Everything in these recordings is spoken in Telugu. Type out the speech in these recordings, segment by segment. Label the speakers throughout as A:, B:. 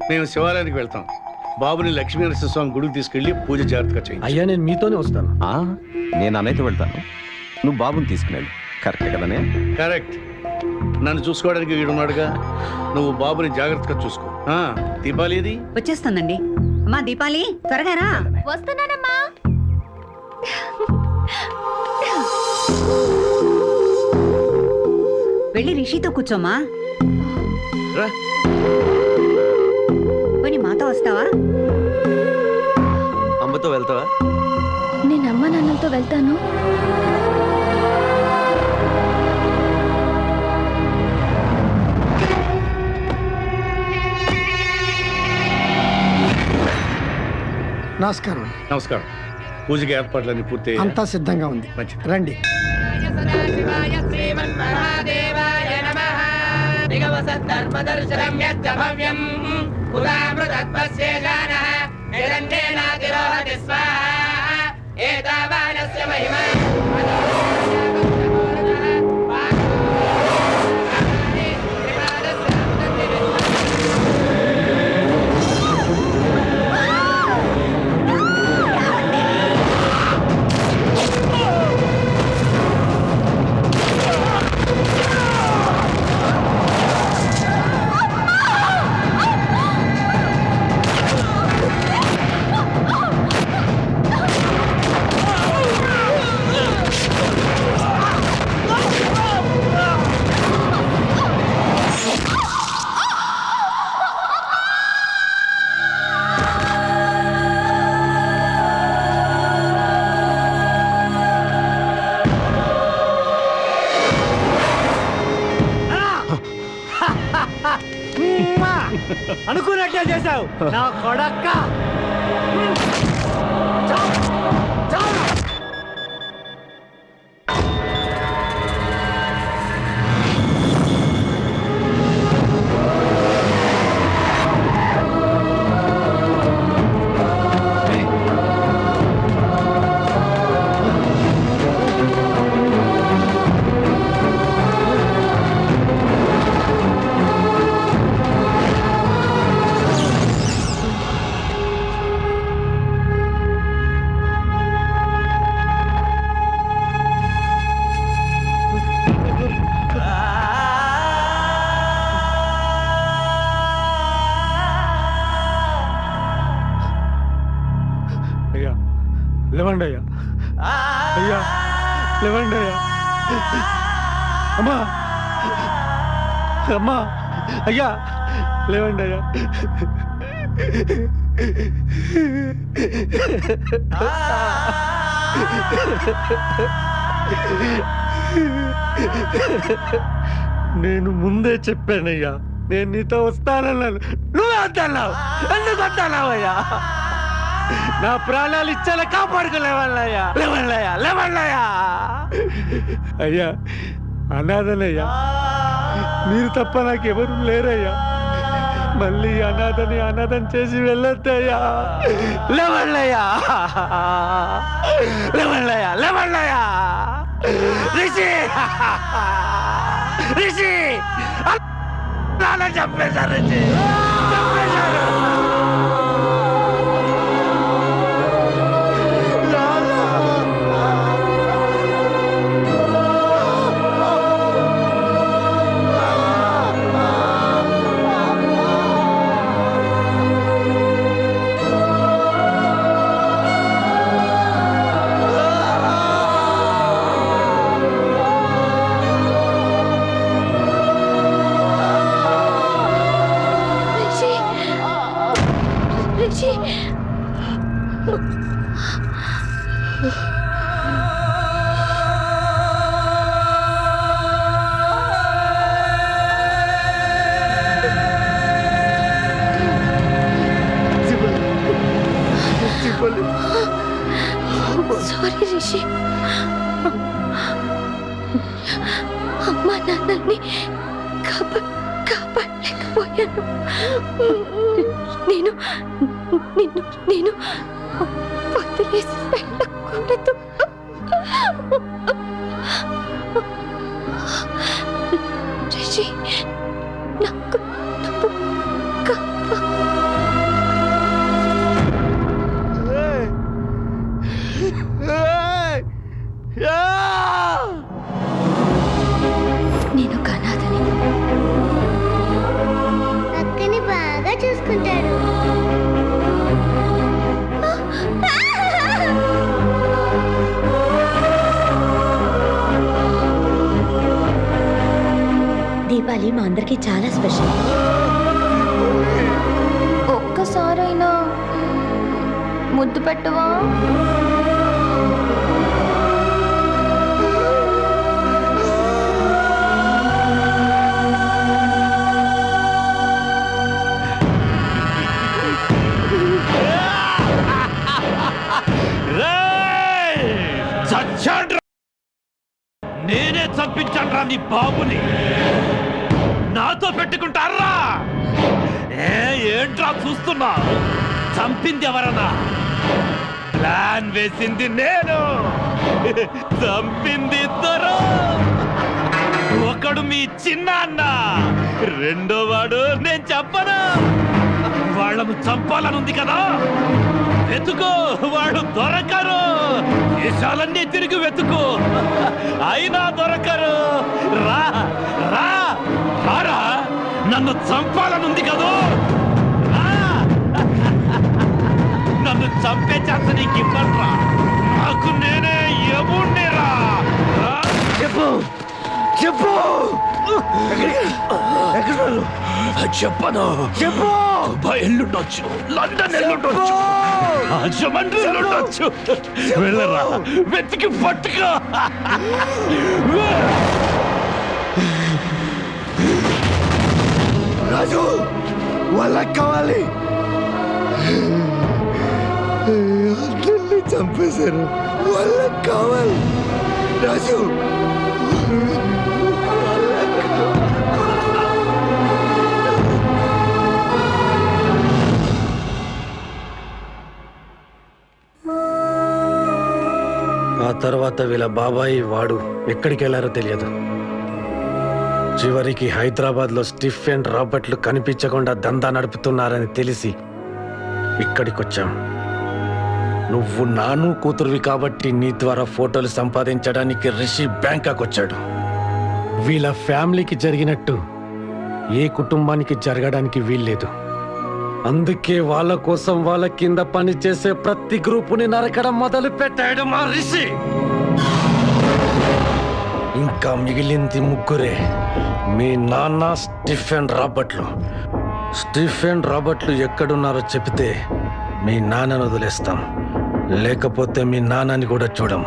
A: మేము శివాలయానికి వెళ్తాం. బాబుని లక్ష్మీనరసింహస్వామి గుడికి తీసుకెళ్లి పూజ జాగ్రత్తగా చేయి.
B: అయ్యా నేను మీతోనే వస్తాను.
C: నేను అన్నయ్యతో వెళ్తాను, నువ్వు బాబుని తీసుకునేళ్ళు. కరెక్టే కదనే?
A: కరెక్ట్. నన్ను చూసుకోవడానికి వీడున్నాడుగా, నువ్వు బాబుని జాగ్రత్తగా చూసుకో. దీపాలి ఇది
D: వచ్చేస్తుందండి. అమ్మా దీపాలి త్వరగా రా.
E: వస్తున్నానమ్మా.
D: వెళ్ళి రిషితో కూర్చోమ్మా.
A: రా.
D: పోనీ మాతో వస్తావా?
B: అమ్మతో వెళ్తావా?
E: నేను అమ్మ నాన్నలతో వెళ్తాను.
F: నమస్కారం.
A: నమస్కారం. పూజకి ఏర్పాట్లన్నీ పూర్తి
F: అంతా సిద్ధంగా ఉంది, రండి.
B: అనుకున్నట్టే చేశావు నా కొడక్క.
F: అయ్యా లేవండి, అయ్యా అయ్యా లేవండి, అయ్యా అమ్మా అమ్మా అయ్యా లేవండి, అయ్యా నేను ముందే చెప్పానయ్యా, నేను నీతో వస్తానన్నాను. నువ్వే వద్దన్నావు. ఎందుకు వద్దన్నావయ్యా? నా ప్రాణాలు ఇచ్చేలా కాపాడుకోలేవన్నయ్యా. లేవన్నయ్యా, లేవన్నయ్యా. అయ్యా అనాథనయ్యా, మీరు తప్ప నాకెవరు లేరయ్యా. మళ్ళీ అనాథని అనాథం చేసి వెళ్ళొద్దయ్యా. లేవన్నయ్యా, లేవన్నయ్యా, లేవన్నయ్యా. రిషి, రిషి నాన్న చెప్పేశారు, రిషి చెప్పేశారు.
E: సారీ రిషి, అమ్మా నాన్నల్ని కాపాడలేకపోయాను. నేను నిన్ను నేను వదిలేసి వెళ్ళకూడదు. రిషి నాకు నువ్వు
D: అందరికీ చాలా స్పెషల్.
E: ఒక్కసారైనా ముద్దు పెట్టవా?
F: చచ్చాడ్రా, నేనే చంపించాడ్రా నీ బాబుని. నాతో పెట్టుకుంటారా? ఏంట్రా చూస్తున్నా? చంపింది ఎవరన్నా? ప్లాన్ వేసింది నేను, చంపింది ఇద్దరు. ఒకడు మీ చిన్న అన్న, రెండో వాడు నేను చెప్పను. వాళ్ళను చంపాలనుంది కదా, వెతుకు, వాడు దొరకరు. దేశాలన్నీ తిరిగి వెతుకు, అయినా దొరకరు. రా రా రారా, నన్ను చంపాలనుంది కదా, నన్ను చంపే ఛాన్స్ నీకు ఇవ్వరా? నాకు నేనే ఎముడినిరా. చెప్పు చెప్పు, చెప్పను. చెప్పు, ఎల్లుండొచ్చు, లండన్ ఎల్లుండొచ్చు, రాజమండ్రి ఎల్లుండొచ్చు. వెళ్ళరా, వెతికి పట్టుకో. రాజు, వాళ్ళకి కావాలి. అందరినీ చంపేశారు, వాళ్ళకి కావాలి. రాజు,
B: ఆ తర్వాత వీళ్ళ బాబాయి వాడు ఎక్కడికి వెళ్ళారో తెలియదు. చివరికి హైదరాబాద్లో స్టిఫెన్ రాబర్ట్లు కనిపించకుండా దందా నడుపుతున్నారని తెలిసి ఇక్కడికొచ్చాం. నువ్వు నాను కూతురువి కాబట్టి నీ ద్వారా ఫోటోలు సంపాదించడానికి రిషి బ్యాంకాక్ వచ్చాడు. వీళ్ళ ఫ్యామిలీకి జరిగినట్టు ఏ కుటుంబానికి జరగడానికి వీల్లేదు. అందుకే వాళ్ళ కోసం వాళ్ళ కింద పని చేసే ప్రతి గ్రూపుని నరకడం మొదలు పెట్టాడు మా రిషి. ఇంకా మిగిలింది ముగ్గురే, మీ నాన్న స్టిఫెన్ రాబర్ట్లు. స్టిఫెన్ రాబర్ట్లు ఎక్కడున్నారో చెబితే మీ నాన్నను వదిలేస్తాం, లేకపోతే మీ నాన్నని కూడా చూడం,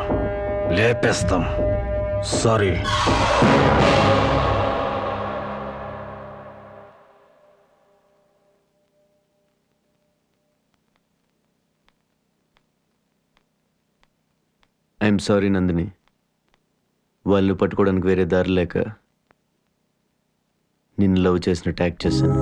B: లేపేస్తాం. సారీ.
C: ఐఎమ్ సారీ నందిని, వాళ్ళు పట్టుకోవడానికి వేరే దారి లేక నిన్ను లవ్ చేసినట్టు యాక్ట్ చేశాను.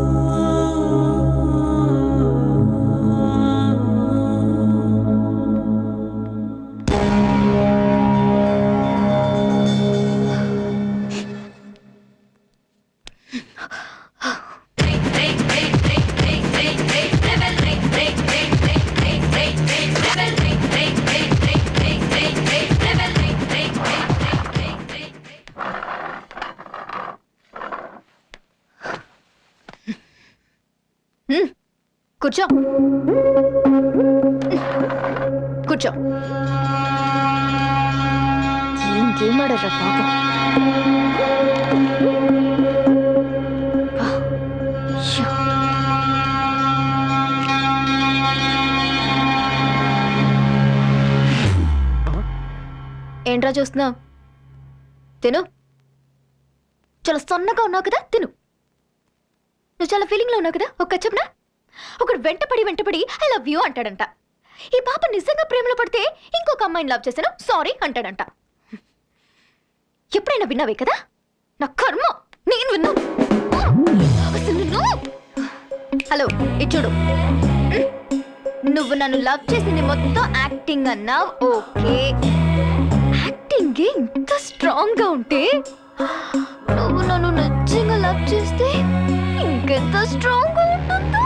E: కూర్చో కూర్చో. ఇంకేమాడరా పాపం. ఏంట్రా చూస్తున్నావు? తిను. చాలా సన్నగా ఉన్నావు కదా, తిను. నువ్వు చాలా ఫీలింగ్లో ఉన్నావు కదా, ఒక చెప్పనా? ఒకడు వెంటపడి ఐ లవ్ యూ అంటాడంట. ఈ పాప నిజంగా ప్రేమలో పడితే ఇంకొక అమ్మాయిని లవ్ చేశాను సారీ అంటాడంట. ఎప్పుడైనా విన్నావే కదా? నా కర్మ, నేను విన్నా. అసలు నిన్ను. హలో, ఇచ్చుడు. నువ్వు నన్ను లవ్ చేసింది మొత్తం యాక్టింగ్ అన్నావు, ఓకే. యాక్టింగ్ ఇంత స్ట్రాంగ్ గా ఉంటే నువ్వు నన్ను నిజంగా లవ్ చేస్తే ఇంకెంత స్ట్రాంగ్ గా ఉంటుంది.